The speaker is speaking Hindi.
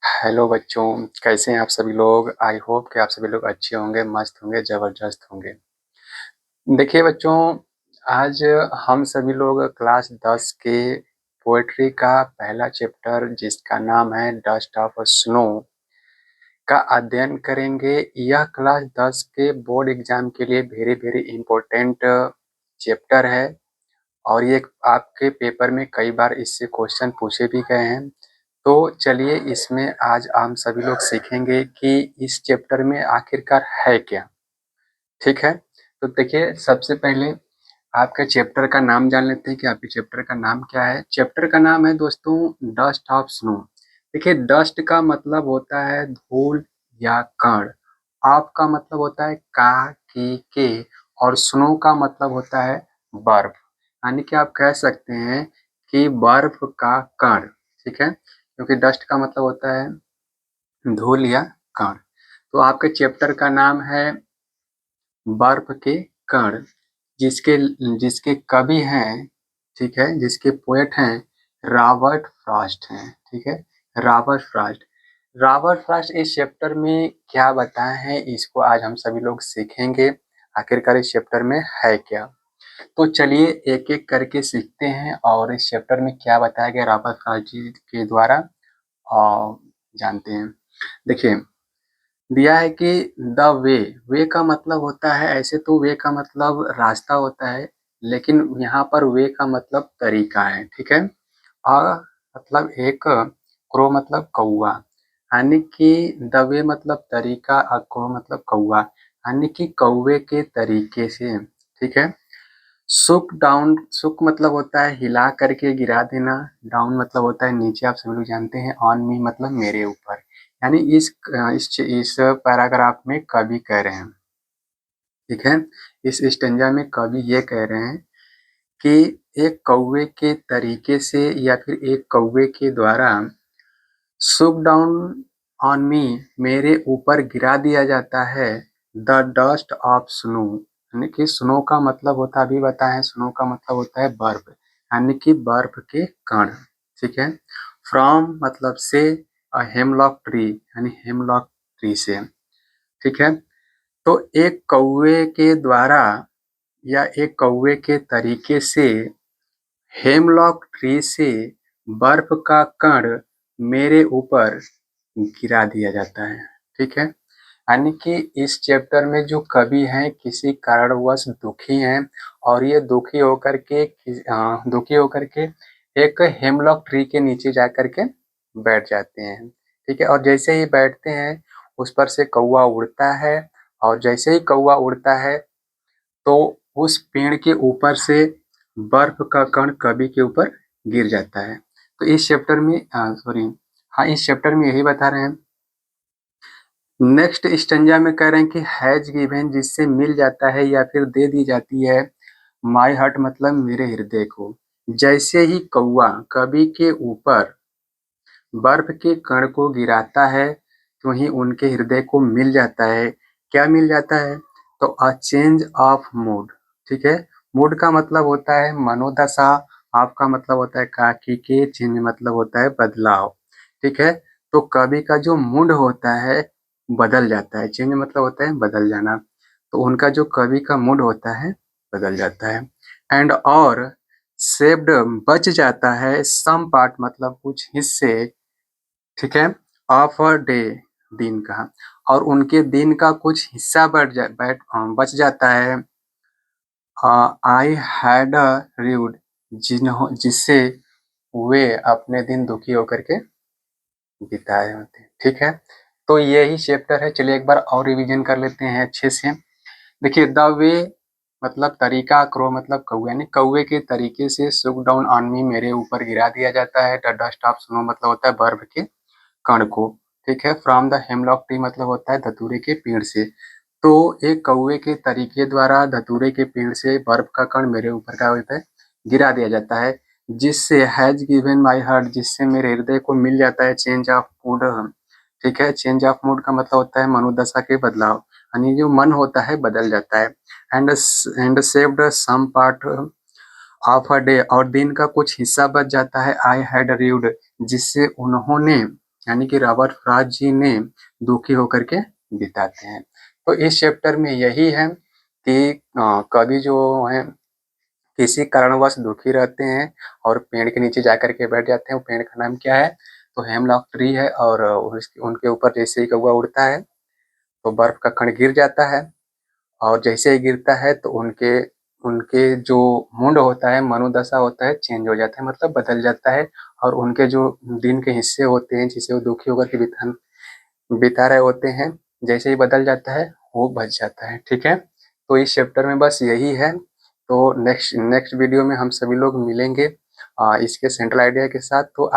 हेलो बच्चों, कैसे हैं आप सभी लोग। आई होप कि आप सभी लोग अच्छे होंगे, मस्त होंगे, ज़बरदस्त होंगे। देखिए बच्चों, आज हम सभी लोग क्लास 10 के पोएट्री का पहला चैप्टर जिसका नाम है डस्ट ऑफ स्नो का अध्ययन करेंगे। यह क्लास 10 के बोर्ड एग्जाम के लिए वेरी वेरी इम्पोर्टेंट चैप्टर है और ये आपके पेपर में कई बार इससे क्वेश्चन पूछे भी गए हैं। तो चलिए इसमें आज हम सभी लोग सीखेंगे कि इस चैप्टर में आखिरकार है क्या। ठीक है, तो देखिए सबसे पहले आपके चैप्टर का नाम जान लेते हैं कि आपके चैप्टर का नाम क्या है। चैप्टर का नाम है दोस्तों डस्ट ऑफ स्नो। देखिए डस्ट का मतलब होता है धूल या कण, ऑफ का मतलब होता है के और स्नो का मतलब होता है बर्फ। यानी कि आप कह सकते हैं कि बर्फ का कण। ठीक है, क्योंकि डस्ट का मतलब होता है धूल या कण। तो आपके चैप्टर का नाम है बर्फ के कण, जिसके जिसके कवि हैं, ठीक है, जिसके पोएट हैं रॉबर्ट फ्रॉस्ट हैं। ठीक है, रॉबर्ट फ्रॉस्ट। रॉबर्ट फ्रॉस्ट इस चैप्टर में क्या बताए हैं इसको आज हम सभी लोग सीखेंगे। आखिरकार इस चैप्टर में है क्या। तो चलिए एक एक करके सीखते हैं और इस चैप्टर में क्या बताया गया रॉबर्ट फ्रॉस्ट जी के द्वारा और जानते हैं। देखिए दिया है कि द वे, वे का मतलब होता है, ऐसे तो वे का मतलब रास्ता होता है, लेकिन यहाँ पर वे का मतलब तरीका है। ठीक है, और मतलब एक क्रो मतलब कौआ, यानी कि द वे मतलब तरीका और क्रो मतलब कौआ, यानी कि कौवे के तरीके से। ठीक है, सुक डाउन, सुक मतलब होता है हिला करके गिरा देना, डाउन मतलब होता है नीचे, आप सभी लोग जानते हैं। ऑन मी मतलब मेरे ऊपर। यानी इस पैराग्राफ में कवि कह रहे हैं, ठीक है, इस स्टेंजा में कवि ये कह रहे हैं कि एक कौवे के तरीके से या फिर एक कौवे के द्वारा सुक डाउन ऑन मी, मेरे ऊपर गिरा दिया जाता है द डस्ट ऑफ स्नो, यानी कि स्नो का मतलब होता है, अभी बताएं, स्नो का मतलब होता है बर्फ, यानी कि बर्फ के कण। ठीक है, फ्रॉम मतलब से, हेमलॉक ट्री यानी हेमलॉक ट्री से। ठीक है, तो एक कौवे के द्वारा या एक कौवे के तरीके से हेमलॉक ट्री से बर्फ का कण मेरे ऊपर गिरा दिया जाता है। ठीक है, यानी कि इस चैप्टर में जो कवि हैं किसी कारणवश दुखी हैं और ये दुखी होकर के एक हेमलॉक ट्री के नीचे जा कर के बैठ जाते हैं। ठीक है, और जैसे ही बैठते हैं उस पर से कौवा उड़ता है, और जैसे ही कौवा उड़ता है तो उस पेड़ के ऊपर से बर्फ का कण कवि के ऊपर गिर जाता है। तो इस चैप्टर में सॉरी, हाँ, इस चैप्टर में यही बता रहे हैं। नेक्स्ट स्टेंजा में कह रहे हैं कि हैज गिवन, जिससे मिल जाता है या फिर दे दी जाती है, माय हार्ट मतलब मेरे हृदय को। जैसे ही कौवा कवि के ऊपर बर्फ के कण को गिराता है तो ही उनके हृदय को मिल जाता है। क्या मिल जाता है? तो अ चेंज ऑफ मूड। ठीक है, मूड का मतलब होता है मनोदशा, ऑफ का मतलब होता है काकी के, चेंज मतलब होता है बदलाव। ठीक है, तो कवि का जो मूड होता है बदल जाता है, चेंज मतलब होता है बदल जाना, तो उनका जो कवि का मूड होता है बदल जाता है। एंड और सेव्ड बच जाता है, सम पार्ट मतलब कुछ हिस्से, ठीक है, ऑफ अ डे दिन का, और उनके दिन का कुछ हिस्सा बच जाता है। आई हैड रीड, जिससे वे अपने दिन दुखी होकर के बिताए होते हैं। ठीक है, तो यही चैप्टर है। चलिए एक बार और रिवीजन कर लेते हैं अच्छे से। देखिए द वे मतलब तरीका, क्रो मतलब कौवे, यानी कौवे के तरीके से सुक डाउन ऑन मी, मेरे ऊपर गिरा दिया जाता है। द डस्ट ऑफ स्नो मतलब होता है बर्फ के कण को। ठीक है, फ्रॉम द हेमलॉक ट्री मतलब होता है धतूरे के पेड़ से। तो एक कौवे के तरीके द्वारा धतूरे के पेड़ से बर्फ का कण मेरे ऊपर क्या होता है, गिरा दिया जाता है। जिससे हैज गिवन माई हार्ट, जिससे मेरे हृदय को मिल जाता है चेंज ऑफ मूड। ठीक है, चेंज ऑफ मूड का मतलब होता है मनोदशा के बदलाव, यानी जो मन होता है बदल जाता है। And saved some part of a day, और दिन का कुछ हिस्सा बच जाता है। आई हैड रीड, जिससे उन्होंने यानी कि रॉबर्ट फ्रॉस्ट जी ने दुखी होकर के बिताते हैं। तो इस चैप्टर में यही है कि कवि जो हैं किसी कारणवश दुखी रहते हैं और पेड़ के नीचे जाकर के बैठ जाते हैं। वो पेड़ का नाम क्या है? तो हेमलॉक ट्री है और उनके ऊपर जैसे ही कौवा उड़ता है तो बर्फ का कण गिर जाता है और जैसे ही गिरता है तो उनके उनके जो मूड होता है, मनोदशा होता है, चेंज हो जाता है, मतलब बदल जाता है और उनके जो दिन के हिस्से होते हैं जिसे वो दुखी होकर के बिता रहे होते हैं, जैसे ही बदल जाता है वो बच जाता है। ठीक है, तो इस चैप्टर में बस यही है। तो नेक्स्ट नेक्स्ट वीडियो में हम सभी लोग मिलेंगे इसके सेंट्रल आइडिया के साथ। तो